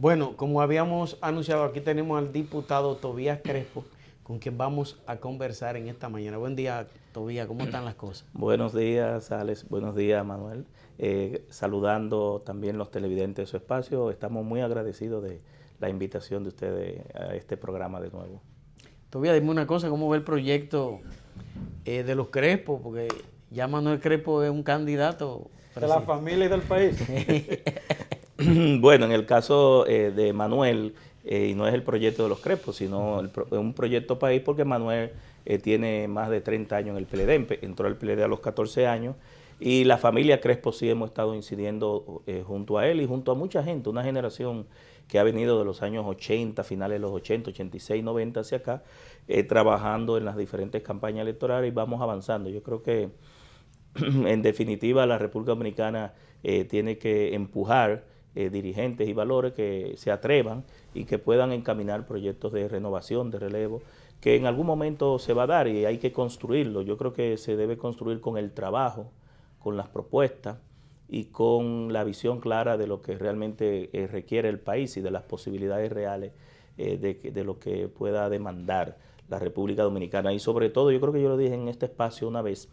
Bueno, como habíamos anunciado, aquí tenemos al diputado Tobías Crespo, con quien vamos a conversar en esta mañana. Buen día, Tobías, ¿cómo están las cosas? Buenos días, Alex. Buenos días, Manuel. Saludando también los televidentes de su espacio. Estamos muy agradecidos de la invitación de ustedes a este programa de nuevo. Tobías, dime una cosa, ¿cómo ve el proyecto de los Crespo? Porque ya Manuel Crespo es un candidato de la familia y del país. Bueno, en el caso de Manuel, y no es el proyecto de los Crespos, sino un proyecto país, porque Manuel tiene más de 30 años en el PLD, entró al PLD a los 14 años, y la familia Crespo sí hemos estado incidiendo junto a él y junto a mucha gente, una generación que ha venido de los años 80, finales de los 80, 86, 90 hacia acá, trabajando en las diferentes campañas electorales y vamos avanzando. Yo creo que en definitiva la República Dominicana tiene que empujar dirigentes y valores que se atrevan y que puedan encaminar proyectos de renovación, de relevo, que en algún momento se va a dar y hay que construirlo. Yo creo que se debe construir con el trabajo, con las propuestas y con la visión clara de lo que realmente requiere el país y de las posibilidades reales de lo que pueda demandar la República Dominicana. Y sobre todo, yo creo que yo lo dije en este espacio una vez,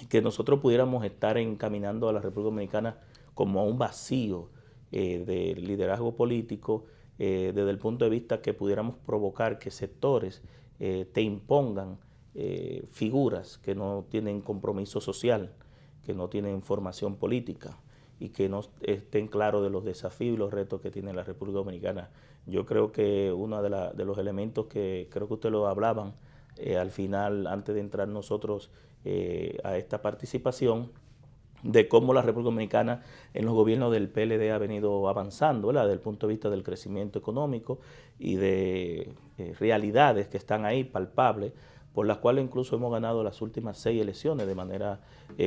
que nosotros pudiéramos estar encaminando a la República Dominicana como a un vacío de liderazgo político, desde el punto de vista que pudiéramos provocar que sectores te impongan figuras que no tienen compromiso social, que no tienen formación política y que no estén claros de los desafíos y los retos que tiene la República Dominicana. Yo creo que uno de los elementos que creo que ustedes lo hablaban al final, antes de entrar nosotros a esta participación, de cómo la República Dominicana en los gobiernos del PLD ha venido avanzando, ¿verdad? Desde el punto de vista del crecimiento económico y de realidades que están ahí palpables, por las cuales incluso hemos ganado las últimas 6 elecciones de manera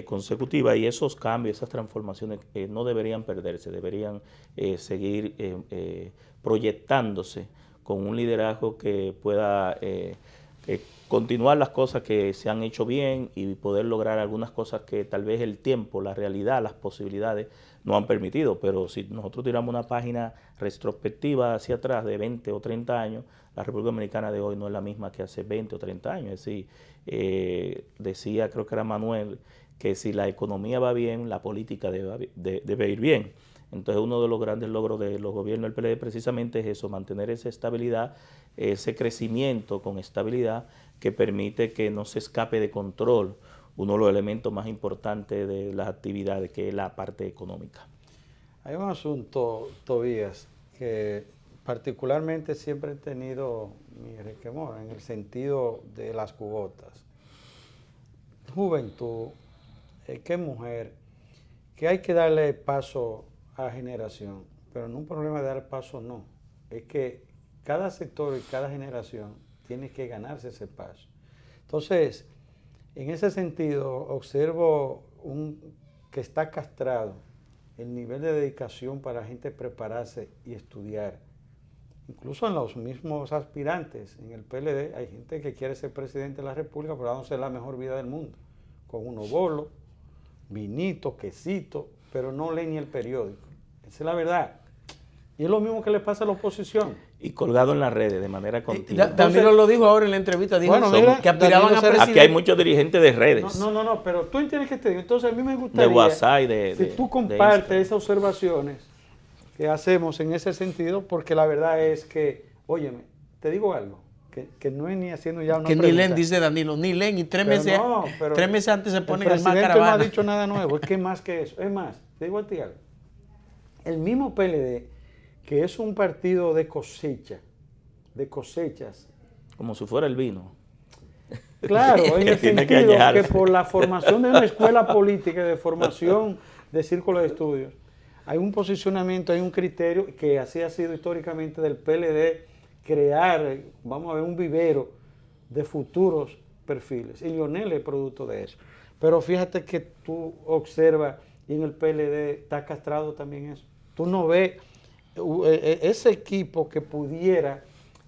consecutiva, y esos cambios, esas transformaciones no deberían perderse, deberían seguir proyectándose con un liderazgo que pueda continuar las cosas que se han hecho bien y poder lograr algunas cosas que tal vez el tiempo, la realidad, las posibilidades no han permitido. Pero si nosotros tiramos una página retrospectiva hacia atrás de 20 o 30 años, la República Dominicana de hoy no es la misma que hace 20 o 30 años. Es decir, decía, creo que era Manuel, que si la economía va bien, la política debe ir bien. Entonces uno de los grandes logros de los gobiernos del PLD precisamente es eso, mantener esa estabilidad, ese crecimiento con estabilidad que permite que no se escape de control uno de los elementos más importantes de las actividades, que es la parte económica. Hay un asunto, Tobías, que particularmente siempre he tenido mi resquemor en el sentido de las cuotas. Juventud, qué mujer, que hay que darle paso a generación, pero no un problema de dar paso, no. Es que cada sector y cada generación tiene que ganarse ese paso. Entonces, en ese sentido, observo que está castrado el nivel de dedicación para la gente prepararse y estudiar. Incluso en los mismos aspirantes, en el PLD, hay gente que quiere ser presidente de la República, pero dándose la mejor vida del mundo, con unos bolos, vinito, quesito, pero no lee ni el periódico. Esa es la verdad. Y es lo mismo que le pasa a la oposición. Y colgado en las redes de manera continua. Danilo lo dijo ahora en la entrevista, dijo bueno, mira, que aspiraban a presidente. Aquí hay muchos dirigentes de redes. No, pero tú entiendes que te digo. Entonces a mí me gustaría, de WhatsApp y si tú compartes esas observaciones que hacemos en ese sentido, porque la verdad es que, óyeme, te digo algo, que no es ni haciendo ya una que pregunta. ni leen, dice Danilo, ni leen, y tres meses antes se ponen al más caravana. El presidente no ha dicho nada nuevo, es que es más que eso. Es más, te digo a ti algo. El mismo PLD, que es un partido de cosechas, como si fuera el vino. Claro, en el sentido que por la formación de una escuela política, de formación de círculos de estudios, hay un posicionamiento, hay un criterio que así ha sido históricamente del PLD, crear, vamos a ver, un vivero de futuros perfiles. Y Lionel es producto de eso. Pero fíjate que tú observas, y en el PLD está castrado también eso. Tú no ves ese equipo que pudiera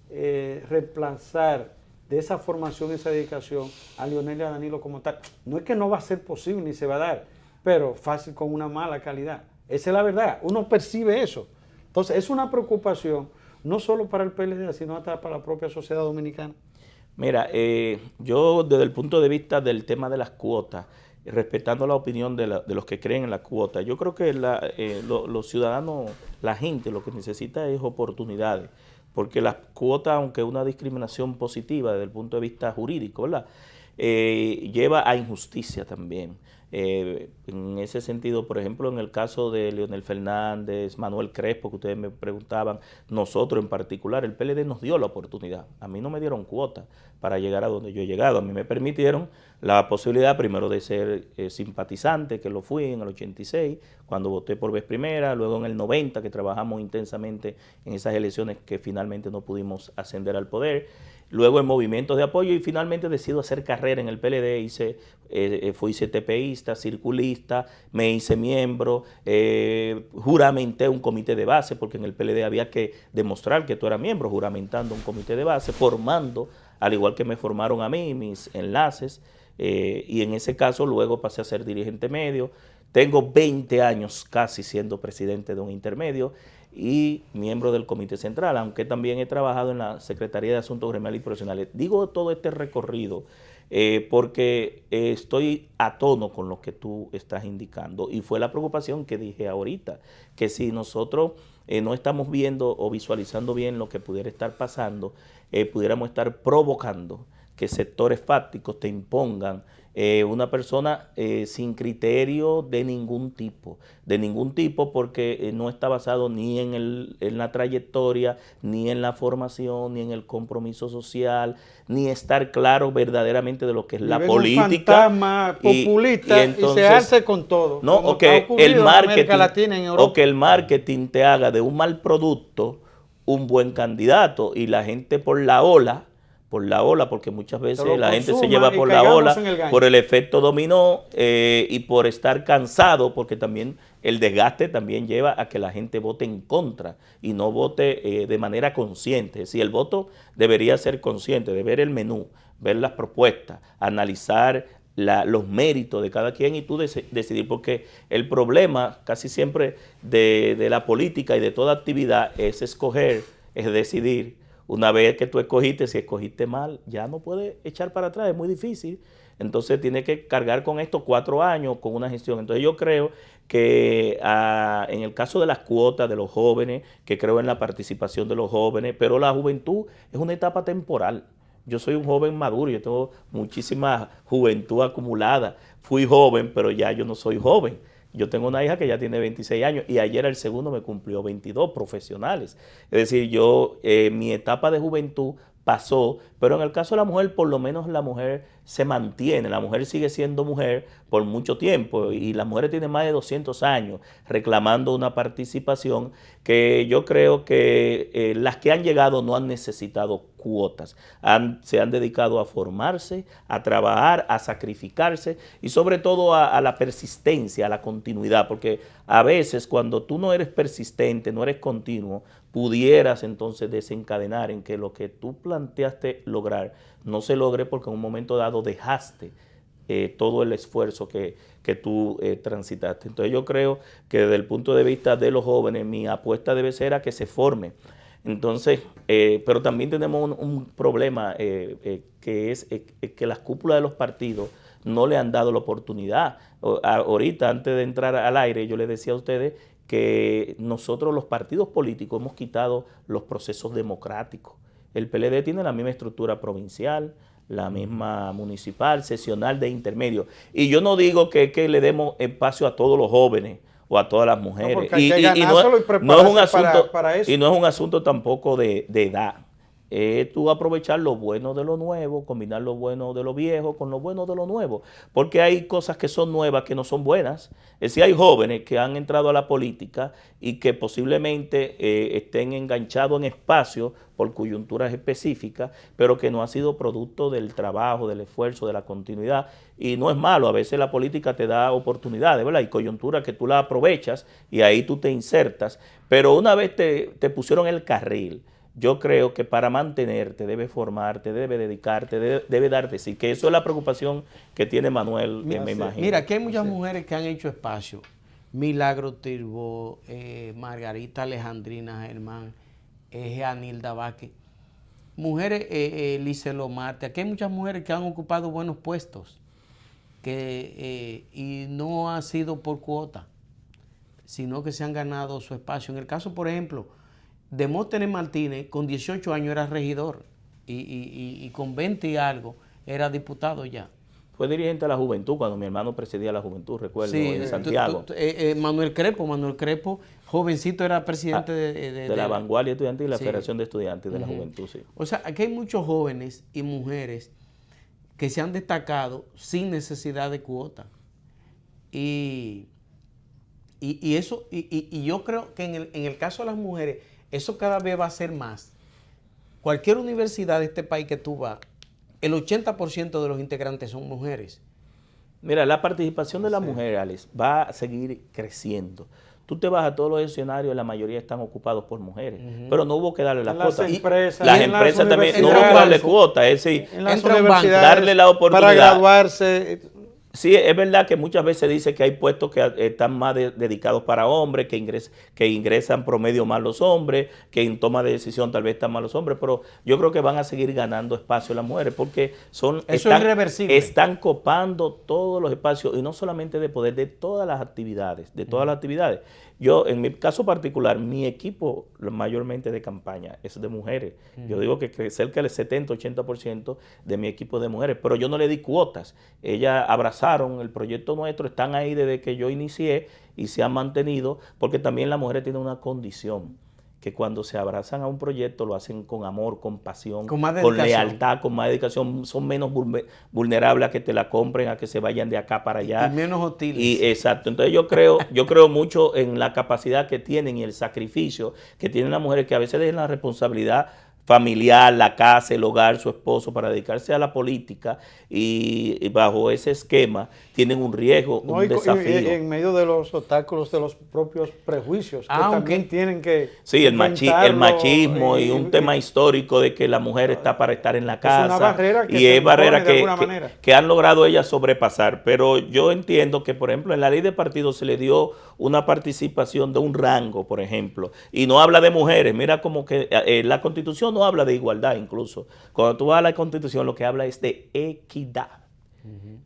reemplazar de esa formación, esa dedicación a Lionel y a Danilo como tal. No es que no va a ser posible ni se va a dar, pero fácil con una mala calidad. Esa es la verdad. Uno percibe eso. Entonces, es una preocupación no solo para el PLD, sino hasta para la propia sociedad dominicana. Mira, yo desde el punto de vista del tema de las cuotas, respetando la opinión de los que creen en las cuotas, yo creo que los ciudadanos, la gente, lo que necesita es oportunidades, porque las cuotas, aunque es una discriminación positiva desde el punto de vista jurídico, ¿verdad? Lleva a injusticia también. En ese sentido, por ejemplo, en el caso de Leonel Fernández, Manuel Crespo, que ustedes me preguntaban, nosotros en particular, el PLD nos dio la oportunidad. A mí no me dieron cuota para llegar a donde yo he llegado. A mí me permitieron la posibilidad primero de ser simpatizante, que lo fui en el 86, cuando voté por vez primera, luego en el 90, que trabajamos intensamente en esas elecciones que finalmente no pudimos ascender al poder, luego en movimientos de apoyo y finalmente decido hacer carrera en el PLD, fui CTPista, circulista, me hice miembro, juramenté un comité de base, porque en el PLD había que demostrar que tú eras miembro, juramentando un comité de base, formando, al igual que me formaron a mí, mis enlaces, y en ese caso luego pasé a ser dirigente medio. Tengo 20 años casi siendo presidente de un intermedio y miembro del Comité Central, aunque también he trabajado en la Secretaría de Asuntos Gremiales y Profesionales. Digo todo este recorrido porque estoy a tono con lo que tú estás indicando y fue la preocupación que dije ahorita, que si nosotros no estamos viendo o visualizando bien lo que pudiera estar pasando, pudiéramos estar provocando que sectores fácticos te impongan una persona sin criterio de ningún tipo porque no está basado ni en la trayectoria, ni en la formación, ni en el compromiso social, ni estar claro verdaderamente de lo que es la política. Un fantasma populista y se hace con todo. No, o que el marketing te haga de un mal producto un buen candidato y la gente por la ola, porque muchas veces la gente se lleva por la ola, por el efecto dominó y por estar cansado, porque también el desgaste también lleva a que la gente vote en contra y no vote de manera consciente. Si el voto debería ser consciente, de ver el menú, ver las propuestas, analizar los méritos de cada quien y tú decidir, porque el problema casi siempre de la política y de toda actividad es escoger, es decidir. Una vez que tú escogiste, si escogiste mal, ya no puedes echar para atrás, es muy difícil. Entonces tienes que cargar con esto 4 años con una gestión. Entonces yo creo que en el caso de las cuotas de los jóvenes, que creo en la participación de los jóvenes, pero la juventud es una etapa temporal. Yo soy un joven maduro, yo tengo muchísima juventud acumulada. Fui joven, pero ya yo no soy joven. Yo tengo una hija que ya tiene 26 años y ayer el segundo me cumplió 22 profesionales. Es decir, mi etapa de juventud pasó, pero en el caso de la mujer, por lo menos la mujer se mantiene, la mujer sigue siendo mujer por mucho tiempo y las mujeres tienen más de 200 años reclamando una participación que yo creo que las que han llegado no han necesitado cuotas, se han dedicado a formarse, a trabajar, a sacrificarse y sobre todo a la persistencia, a la continuidad, porque a veces cuando tú no eres persistente, no eres continuo, pudieras entonces desencadenar en que lo que tú planteaste lograr no se logre porque en un momento dado dejaste todo el esfuerzo que tú transitaste. Entonces yo creo que desde el punto de vista de los jóvenes mi apuesta debe ser a que se formen. Entonces, pero también tenemos un problema que es que las cúpulas de los partidos no le han dado la oportunidad. Ahorita, antes de entrar al aire, yo les decía a ustedes que nosotros los partidos políticos hemos quitado los procesos democráticos. El PLD tiene la misma estructura provincial, la misma municipal, seccional, de intermedio. Y yo no digo que le demos espacio a todos los jóvenes o a todas las mujeres. No, y no es un asunto tampoco de edad. Tú aprovechar lo bueno de lo nuevo, combinar lo bueno de lo viejo con lo bueno de lo nuevo, porque hay cosas que son nuevas que no son buenas. Es decir, hay jóvenes que han entrado a la política y que posiblemente estén enganchados en espacios por coyunturas específicas, pero que no ha sido producto del trabajo, del esfuerzo, de la continuidad, y no es malo. A veces la política te da oportunidades, ¿verdad? Hay coyunturas que tú las aprovechas y ahí tú te insertas, pero una vez te pusieron el carril, yo creo que para mantenerte debe formarte, debe dedicarte, debe darte sí, que eso es la preocupación que tiene Manuel, me imagino. Mira, que hay muchas mujeres que han hecho espacio Milagro Tirbo, Margarita Alejandrina Germán, Anilda Vázquez. Mujeres, Licelo Marte, aquí hay muchas mujeres que han ocupado buenos puestos y no ha sido por cuota, sino que se han ganado su espacio. En el caso, por ejemplo, Demóstenes Martínez, con 18 años era regidor y con 20 y algo era diputado ya. Fue dirigente de la juventud cuando mi hermano presidía la juventud, recuerdo, Sí, en Santiago. Manuel Crepo, jovencito, era presidente de la vanguardia estudiantil y la sí. Federación de Estudiantes de la Juventud, sí. O sea, aquí hay muchos jóvenes y mujeres que se han destacado sin necesidad de cuota. Y eso, yo creo que en el caso de las mujeres, eso cada vez va a ser más. Cualquier universidad de este país que tú vas, el 80% de los integrantes son mujeres. Mira, la participación de la mujer, Alex, va a seguir creciendo. Tú te vas a todos los escenarios, la mayoría están ocupados por mujeres, pero no hubo que darle la cuota. Las empresas también, no hubo que darle cuota, es decir, en las entra un universidades, darle la oportunidad. para graduarse. Sí, es verdad que muchas veces dice que hay puestos que están más dedicados para hombres, que ingresan promedio más los hombres, que en toma de decisión tal vez están más los hombres, pero yo creo que van a seguir ganando espacio las mujeres porque es irreversible. Están copando todos los espacios y no solamente de poder, de todas las actividades, Yo, en mi caso particular, mi equipo mayormente de campaña es de mujeres. Yo digo que cerca del 70-80% de mi equipo es de mujeres, pero yo no le di cuotas. Ellas abrazaron el proyecto nuestro, están ahí desde que yo inicié y se han mantenido, porque también las mujeres tienen una condición, que cuando se abrazan a un proyecto lo hacen con amor, con pasión, con lealtad, con más dedicación, son menos vulnerables a que te la compren, a que se vayan de acá para allá. Y menos hostiles. Exacto. Entonces yo creo mucho en la capacidad que tienen y el sacrificio que tienen las mujeres, que a veces dejan la responsabilidad familiar, la casa, el hogar, su esposo, para dedicarse a la política y bajo ese esquema tienen un riesgo, un desafío. Y en medio de los obstáculos de los propios prejuicios, que también tienen que... Sí, el machismo y un tema histórico de que la mujer está para estar en la casa. Es una barrera que han logrado ellas sobrepasar. Pero yo entiendo que, por ejemplo, en la ley de partidos se le dio una participación de un rango, por ejemplo, y no habla de mujeres. Mira como que la Constitución no habla de igualdad incluso. Cuando tú vas a la Constitución lo que habla es de equidad.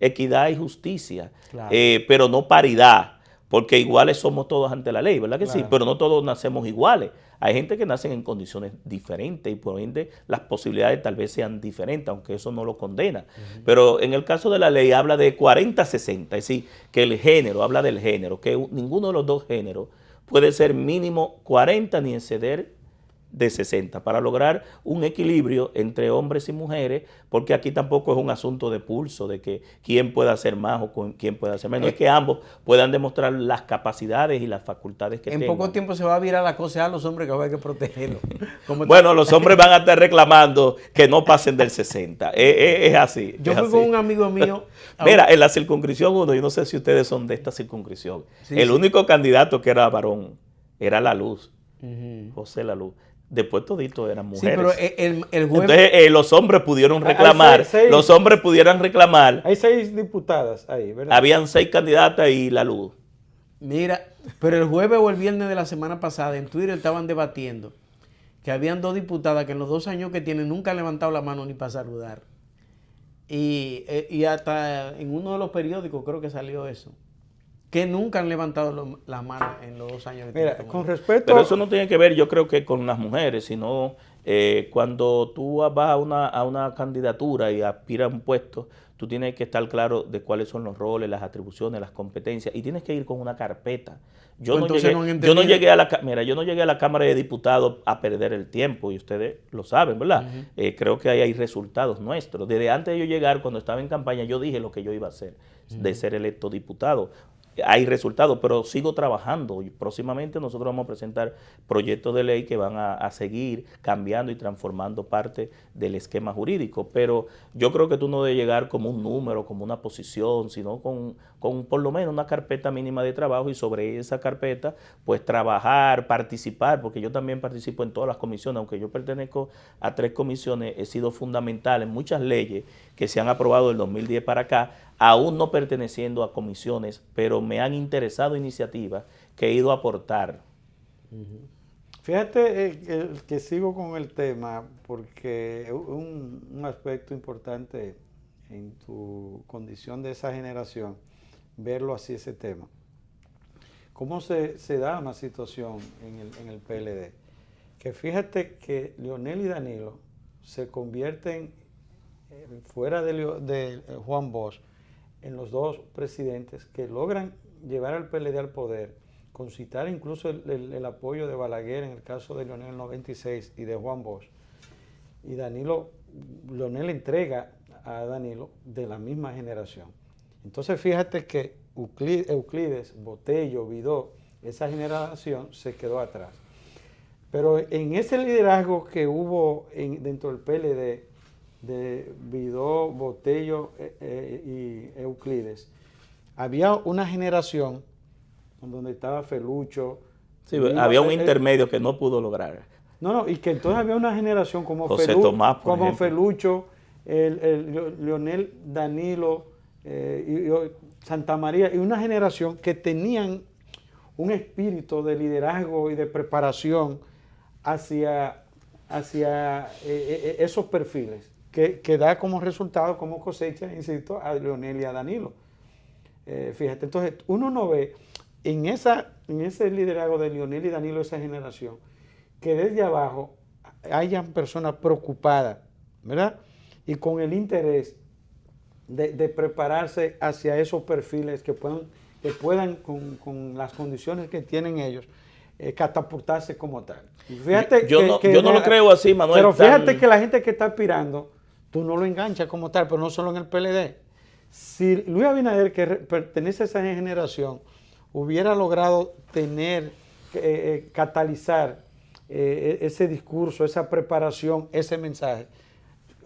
Equidad y justicia, claro. Pero no paridad, porque iguales somos todos ante la ley, ¿verdad que claro. Sí? Pero no todos nacemos iguales. Hay gente que nacen en condiciones diferentes y por ende las posibilidades tal vez sean diferentes, aunque eso no lo condena. Pero en el caso de la ley habla de 40-60, es decir, que el género, habla del género, que ninguno de los dos géneros puede ser mínimo 40 ni exceder de 60, para lograr un equilibrio entre hombres y mujeres, porque aquí tampoco es un asunto de pulso, de que quién pueda hacer más o quién pueda hacer menos, es que ambos puedan demostrar las capacidades y las facultades que tengan. En poco tiempo se va a virar la cosa a los hombres, que va a haber que protegerlos. Bueno, los hombres van a estar reclamando que no pasen del 60, es así. Yo fui con un amigo mío. Mira, en la circunscripción 1, yo no sé si ustedes son de esta circunscripción, el único candidato que era varón era La Luz, José La Luz. Después toditos eran mujeres. Sí, pero el jueves... Entonces los hombres pudieron reclamar. Los hombres pudieran reclamar. Hay 6 diputadas ahí, ¿verdad? Habían 6 candidatas y La Luz. Mira, pero el jueves o el viernes de la semana pasada en Twitter estaban debatiendo que habían 2 diputadas que en los 2 años que tienen nunca han levantado la mano ni para saludar. Y hasta en uno de los periódicos creo que salió eso. Que nunca han levantado las manos en los 2 años que Mira, con respecto... Pero eso no tiene que ver, yo creo que con las mujeres, sino cuando tú vas a una candidatura y aspiras a un puesto, tú tienes que estar claro de cuáles son los roles, las atribuciones, las competencias, y tienes que ir con una carpeta. Yo no llegué a la Cámara de Diputados a perder el tiempo, y ustedes lo saben, ¿verdad? Creo que ahí hay resultados nuestros. Desde antes de yo llegar, cuando estaba en campaña, yo dije lo que yo iba a hacer, de ser electo diputado. Hay resultados, pero sigo trabajando y próximamente nosotros vamos a presentar proyectos de ley que van a seguir cambiando y transformando parte del esquema jurídico, pero yo creo que tú no debes llegar como un número, como una posición, sino con por lo menos una carpeta mínima de trabajo y sobre esa carpeta pues trabajar, participar, porque yo también participo en todas las comisiones, aunque yo pertenezco a 3 comisiones, he sido fundamental en muchas leyes que se han aprobado del 2010 para acá, aún no perteneciendo a comisiones, pero me han interesado iniciativas que he ido a aportar. Fíjate que sigo con el tema porque un aspecto importante en tu condición de esa generación, verlo así ese tema. ¿Cómo se da una situación en el PLD? Que fíjate que Leonel y Danilo se convierten, fuera de Juan Bosch, en los dos presidentes que logran llevar al PLD al poder, concitar incluso el apoyo de Balaguer en el caso de Leonel en el 96 y de Juan Bosch. Y Leonel entrega a Danilo de la misma generación. Entonces fíjate que Euclides, Botello, Vidó, esa generación se quedó atrás. Pero en ese liderazgo que hubo dentro del PLD, de Vidó, Botello y Euclides, había una generación donde estaba Felucho. Sí, había un intermedio que no pudo lograr. No, y que entonces había una generación como José Tomás, por como ejemplo. Felucho, Leonel, Danilo, y Santa María, y una generación que tenían un espíritu de liderazgo y de preparación hacia esos perfiles, que da como resultado, como cosecha, insisto, a Leonel y a Danilo. Fíjate, entonces uno no ve en ese liderazgo de Leonel y Danilo, esa generación, que desde abajo hayan personas preocupadas, ¿verdad? Y con el interés de prepararse hacia esos perfiles que puedan con las condiciones que tienen ellos, catapultarse como tal. Fíjate yo no lo creo así, Manuel. Pero fíjate que la gente que está aspirando, tú no lo enganchas como tal, pero no solo en el PLD. Si Luis Abinader, que pertenece a esa generación, hubiera logrado catalizar ese discurso, esa preparación, ese mensaje,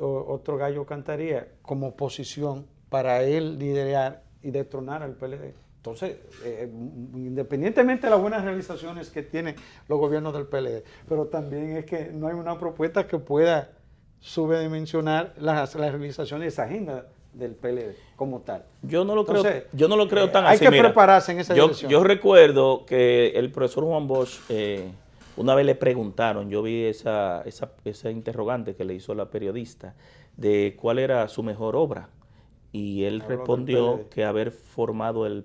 otro gallo cantaría como oposición para él liderar y destronar al PLD. Entonces, independientemente de las buenas realizaciones que tienen los gobiernos del PLD, pero también es que no hay una propuesta que pueda subdimensionar las realizaciones de esa agenda del PLD como tal. Yo no lo Entonces, creo tan hay así. Hay que Mira, prepararse en esa dirección. Yo recuerdo que el profesor Juan Bosch, una vez le preguntaron, yo vi esa interrogante que le hizo la periodista, de cuál era su mejor obra. Y él respondió que haber fundado el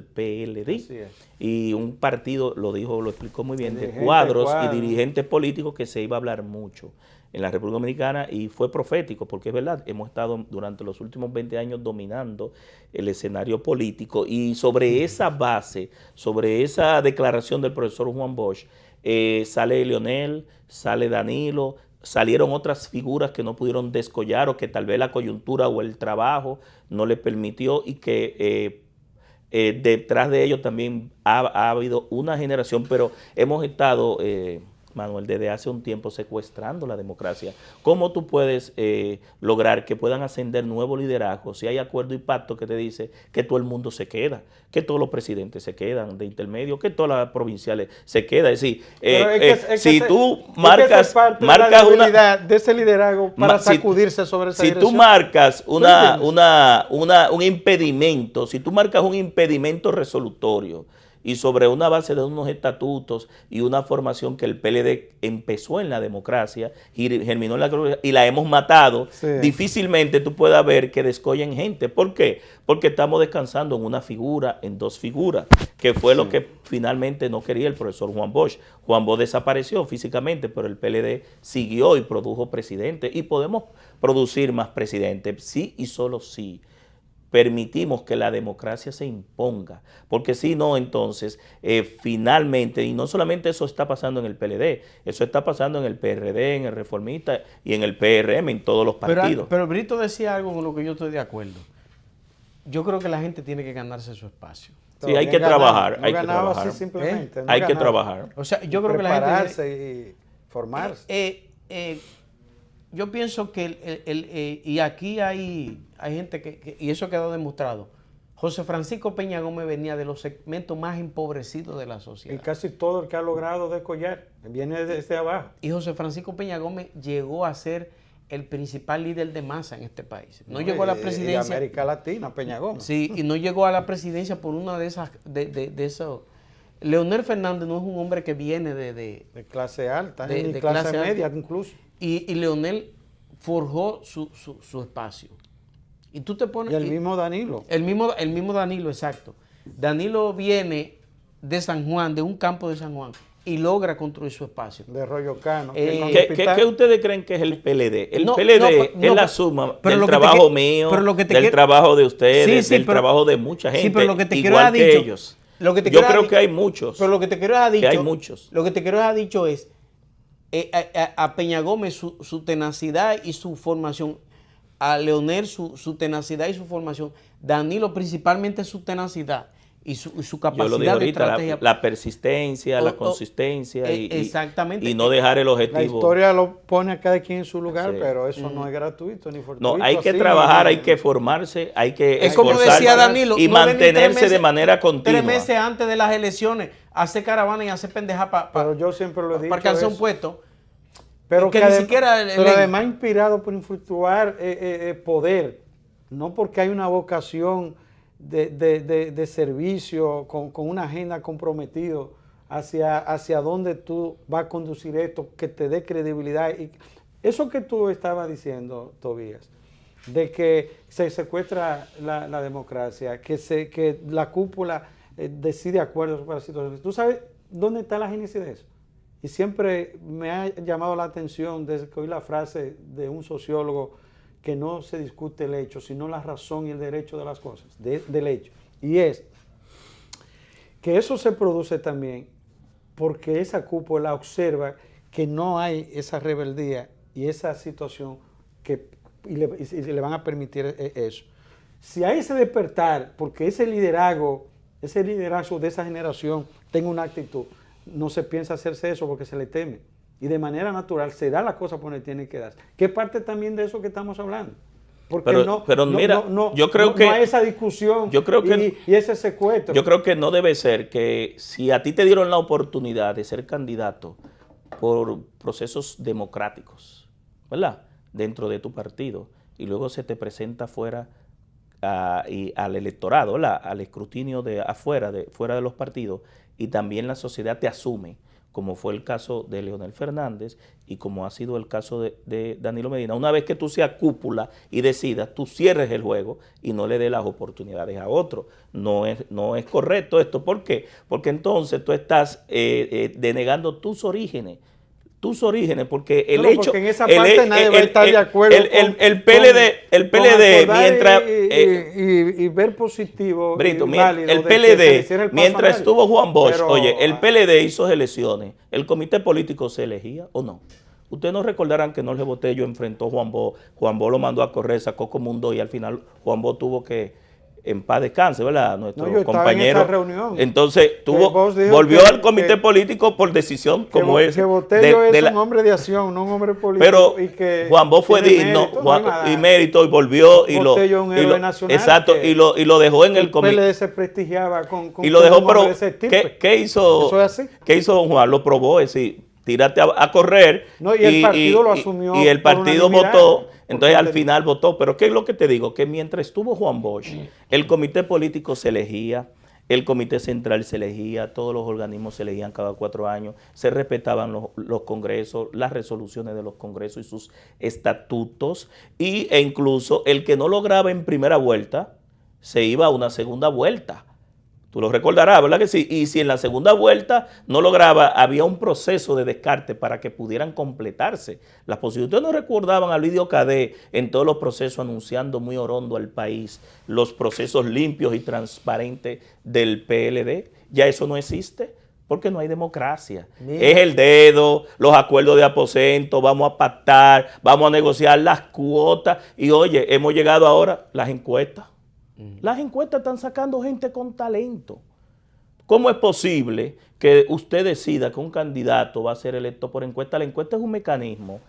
PLD y un partido, lo explicó muy bien, de cuadros y dirigentes políticos que se iba a hablar mucho en la República Dominicana, y fue profético, porque es verdad, hemos estado durante los últimos 20 años dominando el escenario político, y sobre esa base, sobre esa declaración del profesor Juan Bosch, sale Leonel, sale Danilo, salieron otras figuras que no pudieron descollar o que tal vez la coyuntura o el trabajo no les permitió, y que detrás de ellos también ha habido una generación, pero hemos estado, Manuel, desde hace un tiempo secuestrando la democracia. ¿Cómo tú puedes lograr que puedan ascender nuevos liderazgos si hay acuerdo y pacto que te dice que todo el mundo se queda, que todos los presidentes se quedan de intermedio, que todas las provinciales se quedan? Es decir, si tú marcas una de ese liderazgo para sacudirse sobre esa dirección. Si tú marcas un impedimento, si tú marcas un impedimento resolutorio, y sobre una base de unos estatutos y una formación que el PLD empezó en la democracia y germinó en la democracia y la hemos matado, difícilmente tú puedas ver que descollen gente. ¿Por qué? Porque estamos descansando en una figura, en dos figuras, que fue lo que finalmente no quería el profesor Juan Bosch. Juan Bosch desapareció físicamente, pero el PLD siguió y produjo presidentes, y podemos producir más presidentes, sí y solo sí permitimos que la democracia se imponga, porque si no, entonces finalmente, y no solamente eso está pasando en el PLD, eso está pasando en el PRD, en el Reformista y en el PRM, en todos los partidos. Pero Brito decía algo con lo que yo estoy de acuerdo. Yo creo que la gente tiene que ganarse su espacio. Sí, hay que trabajar, hay que trabajar. Así simplemente, hay que trabajar. O sea, yo creo que la gente prepararse y formarse. Yo pienso que y aquí hay gente y eso ha quedado demostrado. José Francisco Peña Gómez venía de los segmentos más empobrecidos de la sociedad. Y casi todo el que ha logrado descollar viene desde abajo. Y José Francisco Peña Gómez llegó a ser el principal líder de masa en este país. No llegó a la presidencia. De América Latina, Peña Gómez. Sí, y no llegó a la presidencia por una de esas, de esos. Leonel Fernández no es un hombre que viene de clase alta, de ni clase clase media alta. incluso. Y Leonel forjó su espacio. Y tú te pones... Y el mismo Danilo. El mismo Danilo, exacto. Danilo viene de San Juan, de un campo de San Juan, y logra construir su espacio. De Rollo Cano. ¿Qué ustedes creen que es el PLD? El No, PLD no, es la pero- suma pero del lo que te trabajo que- mío, pero lo que te del quiero- trabajo de ustedes, Sí, sí, del pero- trabajo de mucha gente, Sí, pero lo que te quiero igual haber que dicho, ellos. lo que te Yo quiero creo haber que hay muchos. Pero lo que te quiero haber dicho, hay muchos. Lo que te quiero haber dicho es a Peña Gómez su tenacidad y su formación, a Leonel su tenacidad y su formación, Danilo principalmente su tenacidad y su Yo capacidad lo dije de ahorita, estrategia. la persistencia, la O- consistencia exactamente. y no dejar el objetivo. La historia lo pone a cada quien en su lugar, Sí. pero eso no es gratuito ni fortuito. No, hay que así, trabajar, ni- hay que formarse, hay que Es como esforzarse decía Danilo, y no venir mantenerse 3 meses- de manera continua. 3 meses antes de las elecciones, hacer caravana y hacer pendeja Pero yo siempre lo he dicho. para alcanzar un eso. puesto. Pero que que ni adem- siquiera pero además inspirado por influctuar poder, no porque hay una vocación de servicio con una agenda comprometido hacia dónde tú vas a conducir esto, que te dé credibilidad. Y eso que tú estabas diciendo, Tobías, de que se secuestra la democracia, que la cúpula decide acuerdos para situaciones. ¿Tú sabes dónde está la génesis de eso? Y siempre me ha llamado la atención desde que oí la frase de un sociólogo que no se discute el hecho, sino la razón y el derecho de las cosas, del hecho. Y es que eso se produce también porque esa cúpula observa que no hay esa rebeldía y esa situación y le van a permitir eso. Si hay ese despertar, porque ese liderazgo de esa generación tenga una actitud, no se piensa hacerse eso porque se le teme. Y de manera natural se da la cosa por donde tiene que darse. ¿Qué parte también de eso que estamos hablando? Porque yo creo que no hay esa discusión y ese secuestro. Yo creo que no debe ser que si a ti te dieron la oportunidad de ser candidato por procesos democráticos, ¿verdad? Dentro de tu partido, y luego se te presenta fuera al electorado, ¿verdad? Al escrutinio de fuera de los partidos, y también la sociedad te asume, como fue el caso de Leonel Fernández y como ha sido el caso de Danilo Medina. Una vez que tú seas cúpula y decidas, tú cierres el juego y no le des las oportunidades a otro. No es correcto esto. ¿Por qué? Porque entonces tú estás denegando tus orígenes, porque el hecho... Porque en esa parte nadie va a estar de acuerdo el PLD, mientras... y ver positivo, Brito, válido, el de que se le hiciera PLD, el paso mientras a nadie. estuvo Juan Bosch, Pero, oye, el PLD hizo elecciones, ¿el comité político se elegía o no? Ustedes no recordarán que Jorge Botello enfrentó a Juan Bosch lo mandó a correr, sacó como un 2 y al final Juan Bosch tuvo que, en paz descanse, ¿verdad? Nuestro yo estaba compañero. en esa reunión. Entonces volvió al comité político por decisión como es. Que Botello es un hombre de acción, no un hombre político. Pero y que Juan Bosch fue tiene digno mérito, no hay nada. y mérito y volvió Botello es un héroe nacional. Exacto, que y lo dejó en el el comité. PLD se prestigiaba con Y lo dejó, un pero hombre de ese tipo. ¿qué hizo? Eso es así. ¿Qué hizo don Juan? Lo probó, es decir, tírate a correr. No, y el partido lo asumió Y el por partido unanimidad, votó, entonces al porque- final votó. Pero ¿qué es lo que te digo? Que mientras estuvo Juan Bosch, el comité político se elegía, el comité central se elegía, todos los organismos se elegían cada 4 años, se respetaban los congresos, las resoluciones de los congresos y sus estatutos, e incluso el que no lograba en primera vuelta, se iba a una segunda vuelta. Tú lo recordarás, ¿verdad que sí? Y si en la segunda vuelta no lograba, había un proceso de descarte para que pudieran completarse las posiciones. Ustedes no recordaban a Lidio Cadé en todos los procesos anunciando muy orondo al país los procesos limpios y transparentes del PLD. Ya eso no existe porque no hay democracia. Mira. Es el dedo, los acuerdos de aposento, vamos a pactar, vamos a negociar las cuotas. Y oye, hemos llegado ahora a las encuestas. Las encuestas están sacando gente con talento. ¿Cómo es posible que usted decida que un candidato va a ser electo por encuesta? La encuesta es un mecanismo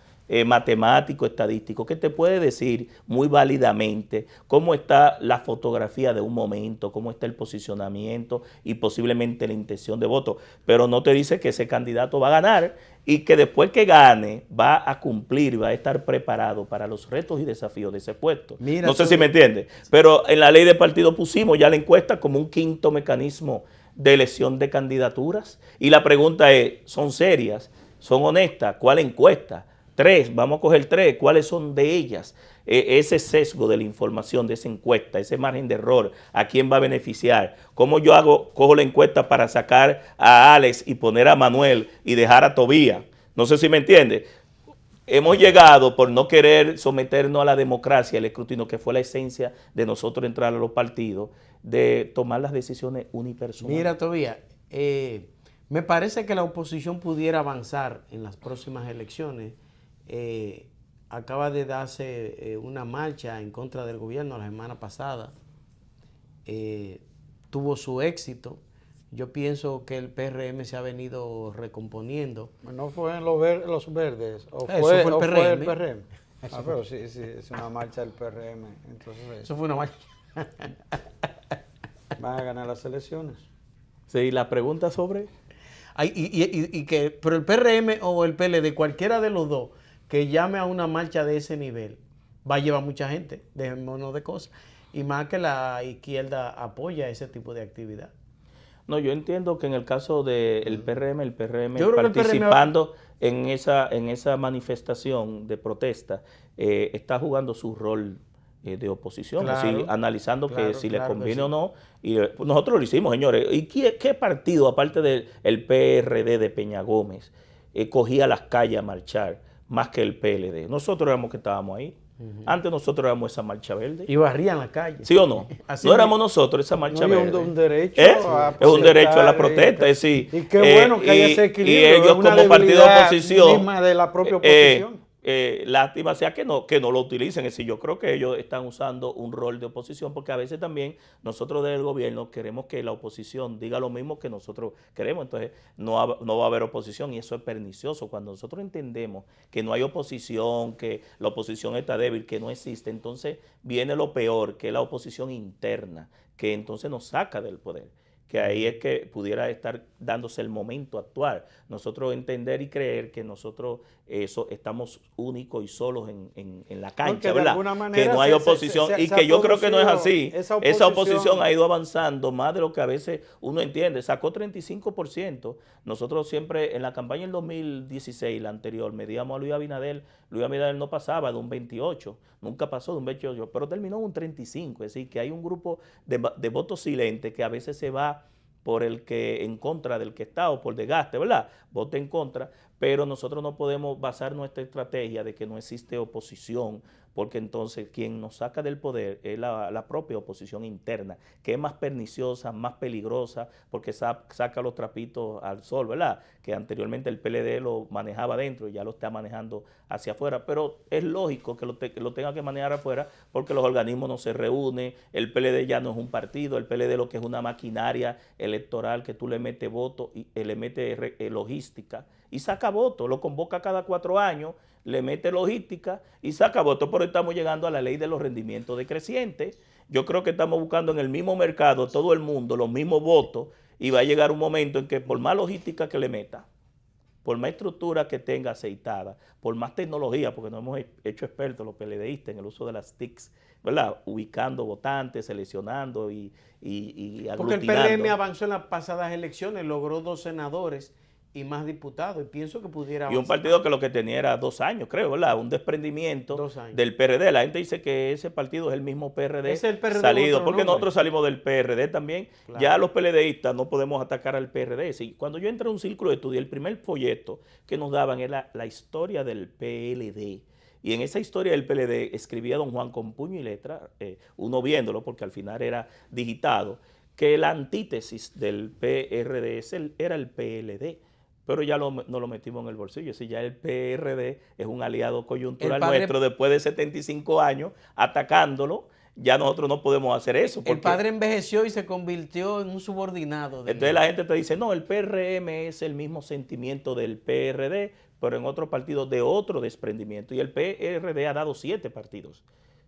matemático, estadístico, que te puede decir muy válidamente cómo está la fotografía de un momento, cómo está el posicionamiento y posiblemente la intención de voto, pero no te dice que ese candidato va a ganar y que después que gane va a cumplir, va a estar preparado para los retos y desafíos de ese puesto. Mira, no sé si me entiendes, pero en la ley de partido pusimos ya la encuesta como un quinto mecanismo de elección de candidaturas y la pregunta es, ¿son serias? ¿Son honestas? ¿Cuál encuesta? 3, vamos a coger 3, ¿cuáles son de ellas? Ese sesgo de la información, de esa encuesta, ese margen de error, ¿a quién va a beneficiar? ¿Cómo yo cojo la encuesta para sacar a Alex y poner a Manuel y dejar a Tobías? No sé si me entiende. Hemos llegado por no querer someternos a la democracia, el escrutinio, que fue la esencia de nosotros entrar a los partidos, de tomar las decisiones unipersonales. Mira, Tobías, me parece que la oposición pudiera avanzar en las próximas elecciones. Acaba de darse una marcha en contra del gobierno la semana pasada. Tuvo su éxito. Yo pienso que el PRM se ha venido recomponiendo. ¿No fue en los verdes? ¿O Eso fue, fue el o PRM. fue el PRM? Ah, pero sí, es una marcha del PRM. Entonces, Eso fue una marcha. van a ganar las elecciones. Sí, la pregunta sobre... Pero el PRM o el PLD, cualquiera de los dos, que llame a una marcha de ese nivel, va a llevar mucha gente, dejémonos de cosas. Y más que la izquierda apoya ese tipo de actividad. No, yo entiendo que en el caso del PRM, el PRM Yo creo que el participando en esa manifestación de protesta, está jugando su rol de oposición, Claro, así, analizando claro, que si claro le conviene que sí. o no. Y nosotros lo hicimos, señores. ¿Y qué partido, aparte del PRD de Peña Gómez, cogía las calles a marchar más que el PLD? Nosotros éramos que estábamos ahí. Antes nosotros éramos esa marcha verde. Y barrían la calle. ¿Sí o no? Así No éramos nosotros esa marcha No, y verde. un derecho a es un derecho a la protesta. Es decir, y qué bueno que haya ese equilibrio. Y ellos es una como partido de debilidad oposición, misma de la propia oposición. lástima sea que no lo utilicen. Es decir, yo creo que ellos están usando un rol de oposición porque a veces también nosotros del gobierno queremos que la oposición diga lo mismo que nosotros queremos. Entonces no va a haber oposición y eso es pernicioso. Cuando nosotros entendemos que no hay oposición, que la oposición está débil, que no existe, entonces viene lo peor, que es la oposición interna, que entonces nos saca del poder. Que ahí es que pudiera estar dándose el momento actual. Nosotros entender y creer que nosotros estamos únicos y solos en la cancha, ¿verdad? Que no hay oposición y que yo creo que no es así. Esa oposición ha ido avanzando más de lo que a veces uno entiende. Sacó 35%. Nosotros siempre en la campaña del 2016, la anterior, medíamos a Luis Abinader. Luis Abinader no pasaba de un 28, nunca pasó de un 28, pero terminó en un 35. Es decir, que hay un grupo de votos silentes que a veces se va por el que en contra del que está o por desgaste, ¿verdad? Vote en contra, pero nosotros no podemos basar nuestra estrategia de que no existe oposición, porque entonces quien nos saca del poder es la propia oposición interna, que es más perniciosa, más peligrosa, porque saca los trapitos al sol, ¿verdad? Que anteriormente el PLD lo manejaba adentro y ya lo está manejando hacia afuera, pero es lógico que lo tenga que manejar afuera porque los organismos no se reúnen, el PLD ya no es un partido, el PLD lo que es una maquinaria electoral que tú le metes votos y le metes logística y saca votos, lo convoca cada 4 años, le mete logística y saca votos, pero estamos llegando a la ley de los rendimientos decrecientes. Yo creo que estamos buscando en el mismo mercado todo el mundo los mismos votos y va a llegar un momento en que por más logística que le meta, por más estructura que tenga aceitada, por más tecnología, porque nos hemos hecho expertos los PLDistas en el uso de las TICs, ¿verdad? Ubicando votantes, seleccionando y aglutinando. Porque el PRM avanzó en las pasadas elecciones, logró 2 senadores y más diputados, y pienso que pudiera avanzar. Y un partido que lo que tenía era 2 años, creo, ¿verdad? Un desprendimiento del PRD. La gente dice que ese partido es el mismo PRD, es el PRD salido, porque nosotros salimos del PRD también. Claro. Ya los PLDistas no podemos atacar al PRD. Sí, cuando yo entré a un círculo de estudio, el primer folleto que nos daban era la historia del PLD. Y en esa historia del PLD escribía don Juan con puño y letra, uno viéndolo, porque al final era digitado, que la antítesis del PRD era el PLD. Pero ya no lo metimos en el bolsillo. Si ya el PRD es un aliado coyuntural nuestro después de 75 años atacándolo, ya nosotros no podemos hacer eso. El padre envejeció y se convirtió en un subordinado. Entonces la gente te dice, no, el PRM es el mismo sentimiento del PRD, pero en otro partido de otro desprendimiento. Y el PRD ha dado 7 partidos.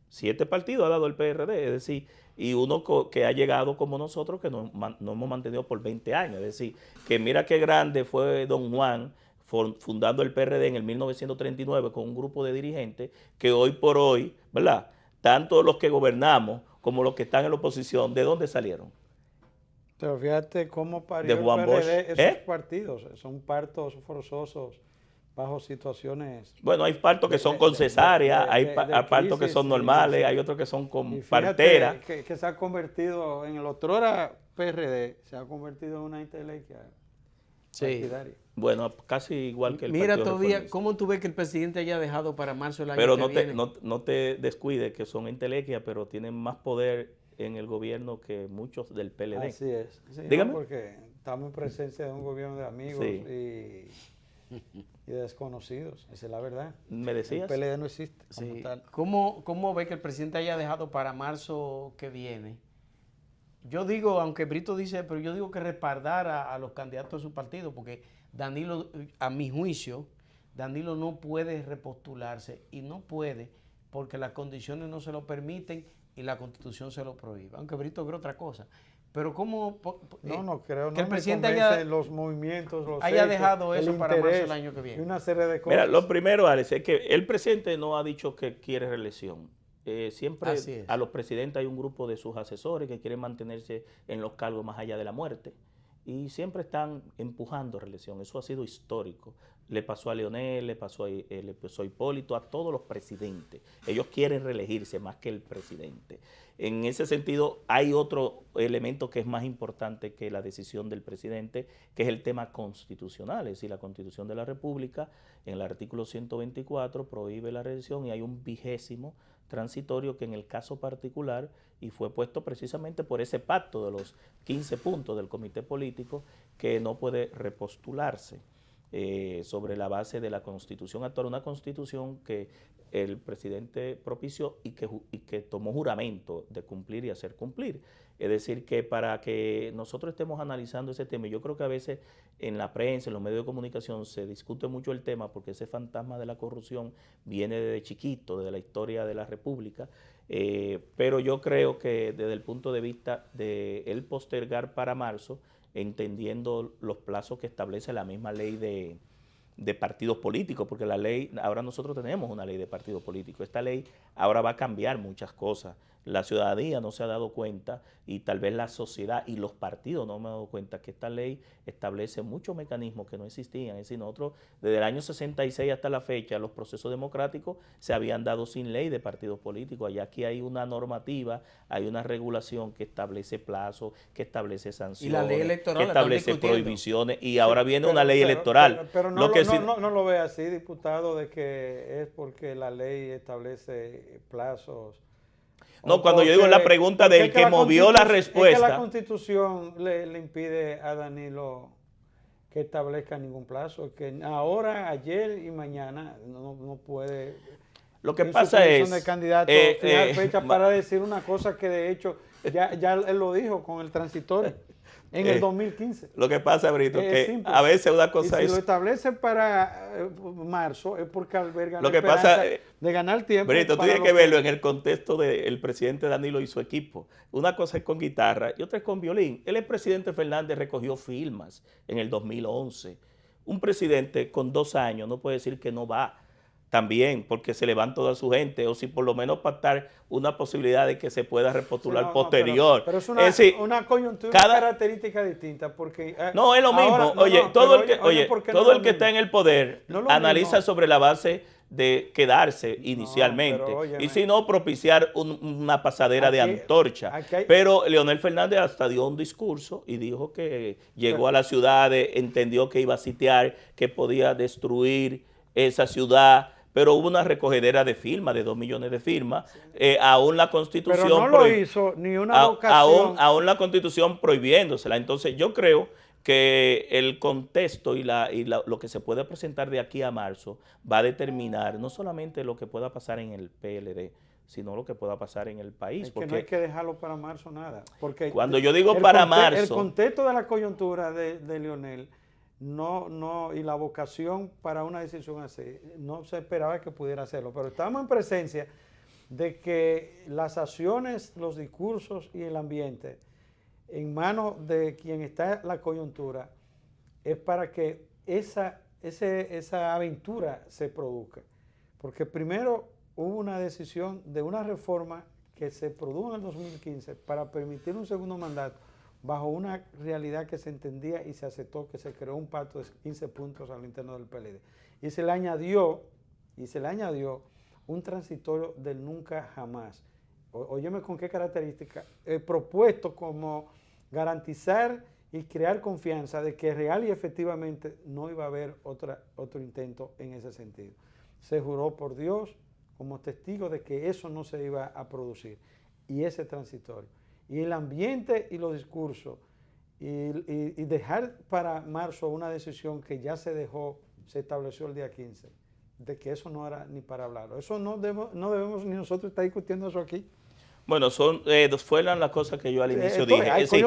7 partidos ha dado el PRD, es decir, y uno que ha llegado como nosotros, que nos hemos mantenido por 20 años. Es decir, que mira qué grande fue don Juan fundando el PRD en el 1939 con un grupo de dirigentes que hoy por hoy, ¿verdad? Tanto los que gobernamos como los que están en la oposición, ¿de dónde salieron? Pero fíjate cómo parió De Juan el PRD Bosch. esos partidos. Son partos forzosos bajo situaciones. Bueno, hay partos que son con cesárea, hay partos que son normales, hay otros que son con partera. Que se ha convertido en el otrora PRD, se ha convertido en una intelequia partidaria. Bueno, casi igual que el Mira Partido todavía, Reformista. ¿cómo tú ves que el presidente haya dejado para marzo el año Pero que viene? no te descuides que son entelequias, pero tienen más poder en el gobierno que muchos del PLD. Así es. Sí, Dígame. ¿no? Porque estamos en presencia de un gobierno de amigos y desconocidos. Esa es la verdad. ¿Me decías? El PLD no existe como Sí. tal. ¿Cómo ves que el presidente haya dejado para marzo que viene? Yo digo, aunque Brito dice, pero yo digo que respaldar a los candidatos de su partido, porque Danilo, a mi juicio, Danilo no puede repostularse y no puede porque las condiciones no se lo permiten y la Constitución se lo prohíbe. Aunque Brito cree otra cosa. Pero ¿cómo No creo, que no el me presidente convencen los movimientos, los haya hechos, dejado el eso para marzo interés del año que viene? y una serie de cosas. Mira, lo primero, Alex, es que el presidente no ha dicho que quiere reelección. Siempre Así es. a los presidentes hay un grupo de sus asesores que quieren mantenerse en los cargos más allá de la muerte. Y siempre están empujando reelección. Eso ha sido histórico. Le pasó a Leonel, le pasó a Hipólito, a todos los presidentes. Ellos quieren reelegirse más que el presidente. En ese sentido, hay otro elemento que es más importante que la decisión del presidente, que es el tema constitucional. Es decir, la Constitución de la República, en el artículo 124, prohíbe la reelección y hay un 20º transitorio que en el caso particular, y fue puesto precisamente por ese pacto de los 15 puntos del comité político, que no puede repostularse sobre la base de la Constitución actual, una Constitución que el presidente propició y que tomó juramento de cumplir y hacer cumplir. Es decir, que para que nosotros estemos analizando ese tema, yo creo que a veces en la prensa, en los medios de comunicación, se discute mucho el tema porque ese fantasma de la corrupción viene desde chiquito, desde la historia de la República, pero yo creo que desde el punto de vista de el postergar para marzo, entendiendo los plazos que establece la misma ley de partidos políticos, porque la ley, ahora nosotros tenemos una ley de partidos políticos, esta ley ahora va a cambiar muchas cosas. La ciudadanía no se ha dado cuenta y tal vez la sociedad y los partidos no me han dado cuenta que esta ley establece muchos mecanismos que no existían. Es decir, nosotros desde el año 66 hasta la fecha los procesos democráticos se habían dado sin ley de partidos políticos. Allá aquí hay una normativa, hay una regulación que establece plazos, que establece sanciones, Y la ley electoral que establece prohibiciones y ahora viene una ley electoral. Pero no lo ve así, diputado, de que es porque la ley establece plazos. No, cuando yo digo la pregunta del que movió la respuesta. Es que la Constitución le impide a Danilo que establezca ningún plazo, que ahora, ayer y mañana no puede. Lo que pasa es de candidato fijar fecha para decir una cosa que de hecho ya él lo dijo con el transitorio en el 2015. Lo que pasa, Brito, que simple. a veces una cosa y si es... lo establece para marzo es porque alberga Lo la que esperanza pasa, de ganar tiempo. Brito, tú tienes que verlo en el contexto del presidente Danilo y su equipo. Una cosa es con guitarra y otra es con violín. El presidente Fernández recogió firmas en el 2011. Un presidente con 2 años no puede decir que no va también porque se le van toda su gente, o si por lo menos pactar una posibilidad de que se pueda repostular posterior. Pero es una coyuntura característica distinta, porque... No, es lo mismo. Todo el que está en el poder analiza sobre la base de quedarse inicialmente, y si no, propiciar una pasadera de antorcha. Pero Leonel Fernández hasta dio un discurso y dijo que llegó a la ciudad, entendió que iba a sitiar, que podía destruir esa ciudad, pero hubo una recogedera de firmas, de 2 millones de firmas, aún la Constitución... Pero no lo hizo ni una vocación. Aún la Constitución prohibiéndosela. Entonces yo creo que el contexto y lo que se puede presentar de aquí a marzo va a determinar no solamente lo que pueda pasar en el PLD, sino lo que pueda pasar en el país. Es que no hay que dejarlo para marzo nada. Porque cuando yo digo para marzo... El contexto de la coyuntura de Leonel y la vocación para una decisión así, no se esperaba que pudiera hacerlo, pero estamos en presencia de que las acciones, los discursos y el ambiente en manos de quien está en la coyuntura es para que esa aventura se produzca. Porque primero hubo una decisión de una reforma que se produjo en el 2015 para permitir un segundo mandato bajo una realidad que se entendía y se aceptó, que se creó un pacto de 15 puntos al interno del PLD. Y se le añadió un transitorio del nunca jamás. Óyeme con qué característica. Propuesto como garantizar y crear confianza de que real y efectivamente no iba a haber otro intento en ese sentido. Se juró por Dios como testigo de que eso no se iba a producir, y ese transitorio. Y el ambiente y los discursos, y dejar para marzo una decisión que ya se estableció el día 15, de que eso no era ni para hablarlo. Eso no debemos ni nosotros estar discutiendo eso aquí. Bueno, fueron las cosas que yo al inicio dije. Hay es decir,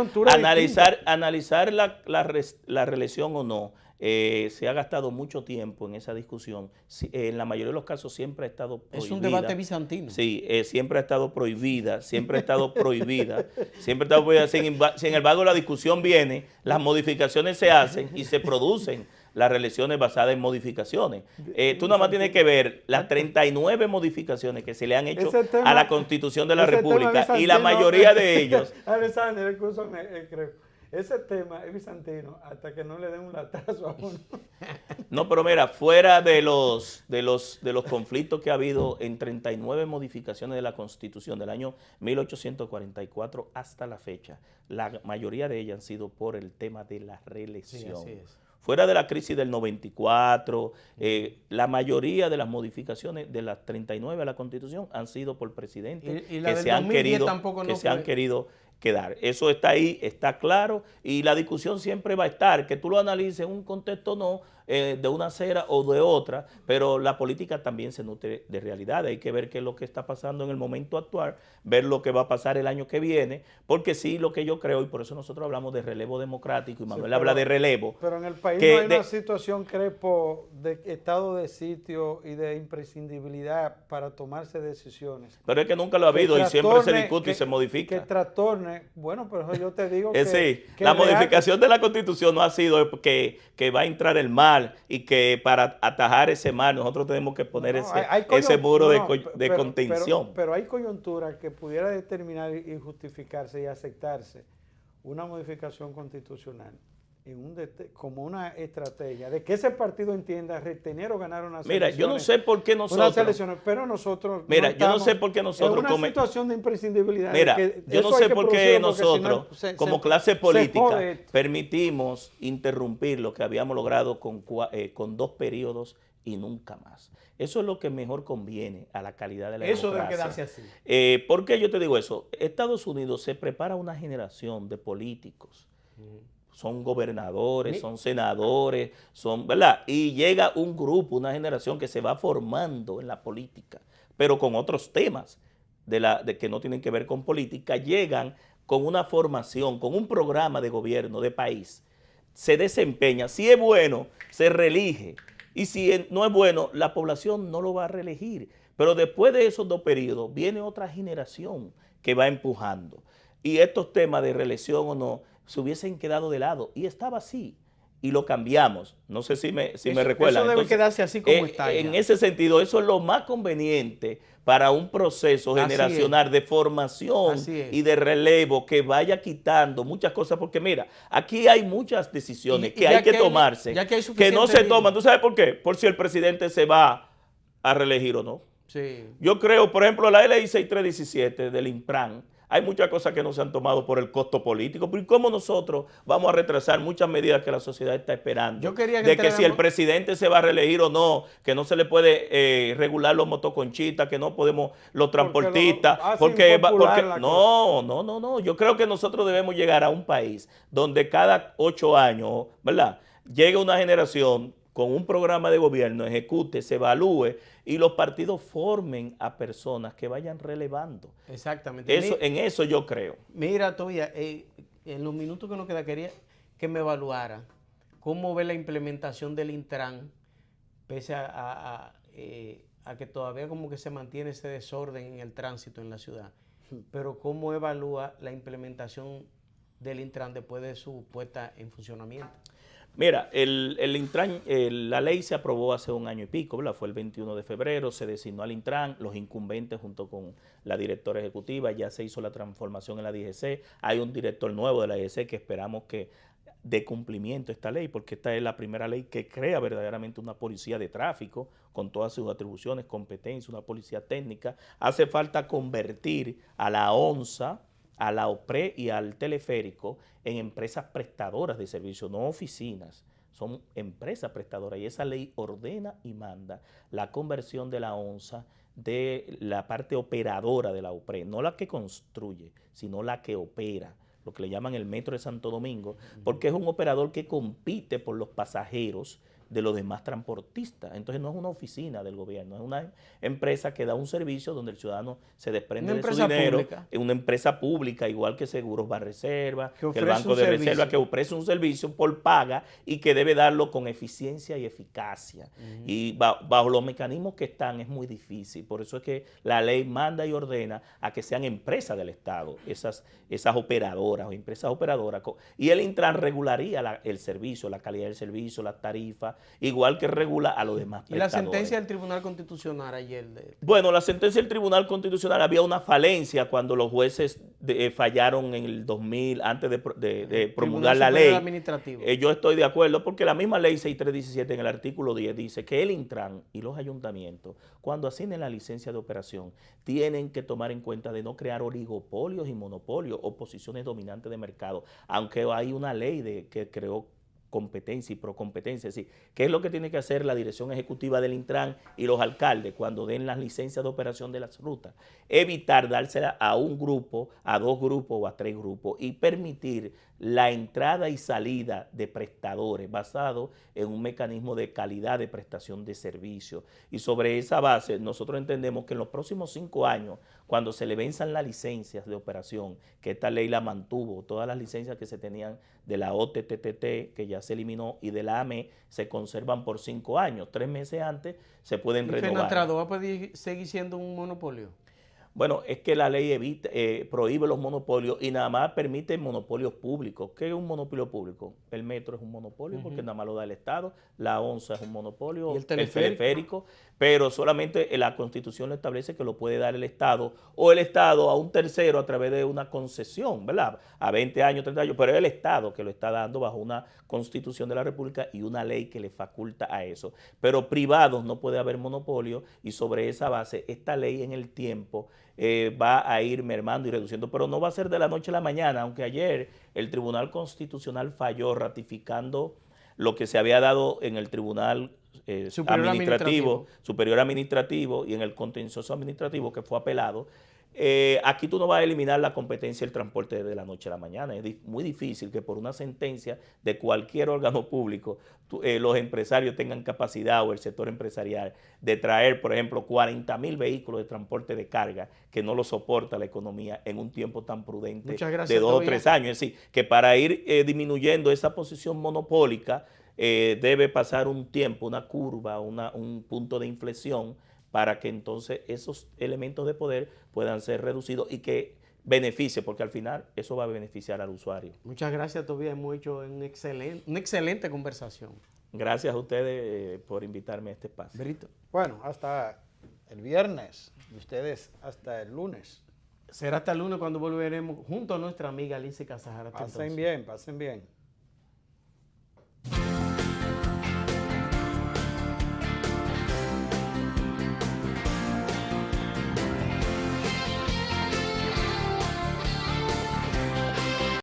analizar la reelección o no, se ha gastado mucho tiempo en esa discusión. En la mayoría de los casos siempre ha estado prohibida. Es un debate bizantino. Sí, siempre ha estado prohibida, siempre ha estado prohibida, siempre ha estado prohibida. Sin embargo, la discusión viene, las modificaciones se hacen y se producen las reelecciones basadas en modificaciones. Tú nada más tienes que ver las 39 modificaciones que se le han hecho a la Constitución de la República, y la mayoría de ellos... Alexander, ese tema es bizantino hasta que no le den un latazo a uno. No, pero mira, fuera de los conflictos que ha habido en 39 modificaciones de la Constitución del año 1844 hasta la fecha, la mayoría de ellas han sido por el tema de la reelección. Sí, así es. Fuera de la crisis del 94, la mayoría de las modificaciones de las 39 a la Constitución han sido por presidentes que se han querido quedar. Eso está ahí, está claro, y la discusión siempre va a estar, que tú lo analices en un contexto no, de una acera o de otra, pero la política también se nutre de realidad. Hay que ver qué es lo que está pasando en el momento actual, ver lo que va a pasar el año que viene, porque sí, lo que yo creo, y por eso nosotros hablamos de relevo democrático, y Manuel habla de relevo. Pero en el país no hay una situación, Crespo, de estado de sitio y de imprescindibilidad para tomarse decisiones. Pero es que nunca lo ha habido y siempre se discute y se modifica. Que trastorne, bueno, pero yo te digo que... Sí, la modificación de la Constitución no ha sido que va a entrar el mal, y que para atajar ese mal nosotros tenemos que poner ese muro de contención. Pero hay coyuntura que pudiera determinar y justificarse y aceptarse una modificación constitucional como una estrategia de que ese partido entienda retener o ganar unas elecciones. Mira, yo no sé por qué nosotros... Unas elecciones, pero nosotros... Mira, yo no sé por qué nosotros... Es una situación de imprescindibilidad. Mira, yo no sé por qué nosotros, como clase política, permitimos interrumpir lo que habíamos logrado con 2 periodos y nunca más. Eso es lo que mejor conviene a la calidad de la democracia. Eso debe quedarse así. ¿Por qué yo te digo eso? Estados Unidos se prepara una generación de políticos. Son gobernadores, son senadores, ¿verdad? Y llega un grupo, una generación que se va formando en la política, pero con otros temas de que no tienen que ver con política, llegan con una formación, con un programa de gobierno de país, se desempeña. Si es bueno, se reelige, y si no es bueno, la población no lo va a reelegir. Pero después de esos 2 periodos, viene otra generación que va empujando. Y estos temas de reelección o no, se hubiesen quedado de lado, y estaba así, y lo cambiamos. No sé si me recuerdan. Eso debe quedarse así como está. En ese sentido, eso es lo más conveniente para un proceso generacional de formación y de relevo que vaya quitando muchas cosas, porque mira, aquí hay muchas decisiones que hay que tomarse, que no se toman. ¿Tú sabes por qué? Por si el presidente se va a reelegir o no. Sí. Yo creo, por ejemplo, la ley 6317 del INPRAN, hay muchas cosas que no se han tomado por el costo político. ¿Pero cómo nosotros vamos a retrasar muchas medidas que la sociedad está esperando? De que si el presidente se va a reelegir o no, que no se le puede regular los motoconchitas, que no podemos los transportistas. No. Yo creo que nosotros debemos llegar a un país donde cada 8 años, ¿verdad?, llegue una generación con un programa de gobierno, ejecute, se evalúe, y los partidos formen a personas que vayan relevando. Exactamente. En eso yo creo. Mira, todavía, en los minutos que nos queda, quería que me evaluara ¿cómo ve la implementación del Intran, pese a que todavía como que se mantiene ese desorden en el tránsito en la ciudad? Pero ¿cómo evalúa la implementación del Intran después de su puesta en funcionamiento? Mira, el Intran, la ley se aprobó hace un año y pico, ¿verdad? Fue el 21 de febrero, se designó al Intran, los incumbentes junto con la directora ejecutiva, ya se hizo la transformación en la DGC, hay un director nuevo de la DGC que esperamos que dé cumplimiento a esta ley, porque esta es la primera ley que crea verdaderamente una policía de tráfico, con todas sus atribuciones, competencias, una policía técnica. Hace falta convertir a la ONSA, a la OPRE y al teleférico en empresas prestadoras de servicios, no oficinas, son empresas prestadoras, y esa ley ordena y manda la conversión de la ONSA de la parte operadora de la OPRE, no la que construye, sino la que opera, lo que le llaman el Metro de Santo Domingo, porque es un operador que compite por los pasajeros de los demás transportistas. Entonces no es una oficina del gobierno, es una empresa que da un servicio donde el ciudadano se desprende de su dinero. Es una empresa pública, igual que Seguros Banreserva, que el Banco de Reserva, que ofrece un servicio por paga y que debe darlo con eficiencia y eficacia. Y bajo los mecanismos que están es muy difícil. Por eso es que la ley manda y ordena a que sean empresas del Estado, esas operadoras o empresas operadoras. Y el Intran regularía el servicio, la calidad del servicio, las tarifas, igual que regula a los demás prestadores. ¿Y la sentencia del Tribunal Constitucional ayer? Bueno, la sentencia del Tribunal Constitucional, había una falencia cuando los jueces fallaron en el 2000, antes de promulgar la ley. Yo estoy de acuerdo porque la misma ley 6317 en el artículo 10 dice que el Intran y los ayuntamientos, cuando asignen la licencia de operación, tienen que tomar en cuenta de no crear oligopolios y monopolios o posiciones dominantes de mercado, aunque hay una ley que creó competencia y procompetencia. Es decir, ¿qué es lo que tiene que hacer la dirección ejecutiva del Intran y los alcaldes cuando den las licencias de operación de las rutas? Evitar dársela a un grupo, a dos grupos o a tres grupos y permitir la entrada y salida de prestadores basado en un mecanismo de calidad de prestación de servicios. Y sobre esa base, nosotros entendemos que en los próximos 5 años, cuando se le venzan las licencias de operación, que esta ley la mantuvo, todas las licencias que se tenían de la OTTT, que ya se eliminó, y de la AME, se conservan por 5 años. 3 meses antes se pueden renovar. ¿Fenatrado va a poder seguir siendo un monopolio? Bueno, es que la ley prohíbe los monopolios y nada más permite monopolios públicos. ¿Qué es un monopolio público? El metro es un monopolio porque nada más lo da el Estado, la ONSA es un monopolio, el teleférico, pero solamente la Constitución lo establece que lo puede dar el Estado o el Estado a un tercero a través de una concesión, ¿verdad? A 20 años, 30 años, pero es el Estado que lo está dando bajo una Constitución de la República y una ley que le faculta a eso. Pero privados no puede haber monopolio y sobre esa base esta ley en el tiempo va a ir mermando y reduciendo, pero no va a ser de la noche a la mañana, aunque ayer el Tribunal Constitucional falló ratificando lo que se había dado en el Tribunal Superior Administrativo y en el Contencioso Administrativo, que fue apelado. Aquí tú no vas a eliminar la competencia del transporte de la noche a la mañana. Es muy difícil que por una sentencia de cualquier órgano público los empresarios tengan capacidad o el sector empresarial de traer, por ejemplo, 40,000 vehículos de transporte de carga que no lo soporta la economía en un tiempo tan prudente de 2 o 3 años. Es decir, que para ir disminuyendo esa posición monopólica debe pasar un tiempo, una curva, un punto de inflexión para que entonces esos elementos de poder puedan ser reducidos y que beneficie, porque al final eso va a beneficiar al usuario. Muchas gracias, Tobías. Hemos hecho una excelente conversación. Gracias a ustedes por invitarme a este espacio. Brito. Bueno, hasta el viernes y ustedes hasta el lunes. Será hasta el lunes cuando volveremos junto a nuestra amiga Alice Casajara. Pasen bien, pasen bien.